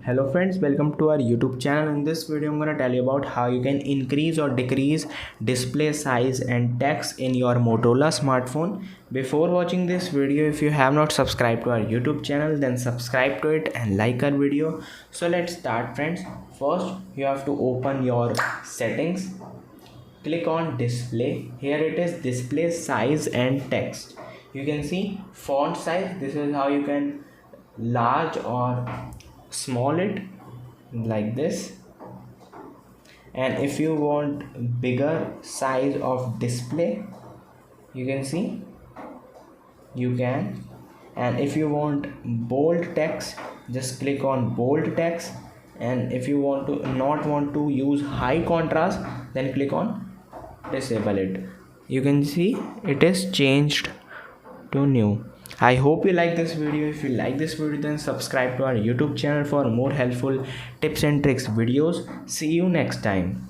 Hello friends, welcome to our YouTube channel. In this video I'm going to tell you about how you can increase or decrease display size and text in your Motorola smartphone. Before watching this video, if you have not subscribed to our YouTube channel, then subscribe to it and like our video. So let's start friends. First you have to open your settings, click on display. Here it is display size and text. You can see font size. This is how you can large or small it like this. And if you want bigger size of display, you can see you can. And if you want bold text, just click on bold text. And if you want to not want to use high contrast, then click on disable it. You can see it is changed to new. I hope you like this video. If you like this video, then subscribe to our YouTube channel for more helpful tips and tricks videos. See you next time.